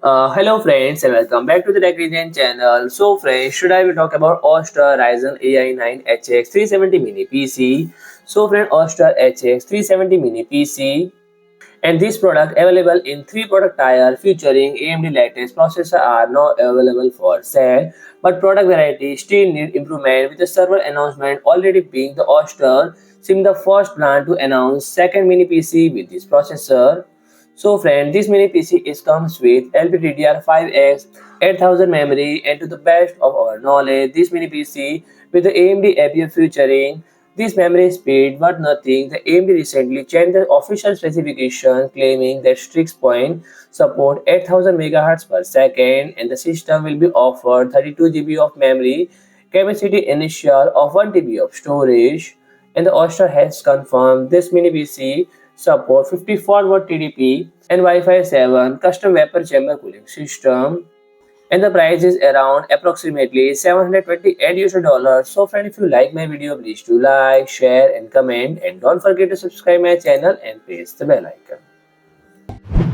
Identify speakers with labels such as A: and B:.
A: Hello friends and welcome back to the Tech Regen channel. So friends, today we talk about Oster Ryzen AI 9 HX 370 Mini PC. So friend, Oster HX 370 Mini PC and this product available in three product tier featuring AMD latest processor are now available for sale. But product variety still need improvement with the server announcement already being the Oster seeing the first brand to announce second mini PC with this processor. So friend, this mini PC is comes with LPDDR5X, 8000 memory, and to the best of our knowledge, this mini PC with the AMD APU featuring this memory speed but nothing. The AMD recently changed the official specification claiming that Strix Point support 8000 MHz per second and the system will be offered 32 GB of memory capacity initial of 1 TB of storage, and the Oster has confirmed this mini PC support 54 watt TDP and Wi-Fi 7 custom vapor chamber cooling system, and the price is around approximately 728 US dollars. So friend, if you like my video, please do like, share and comment, and don't forget to subscribe my channel and press the bell icon.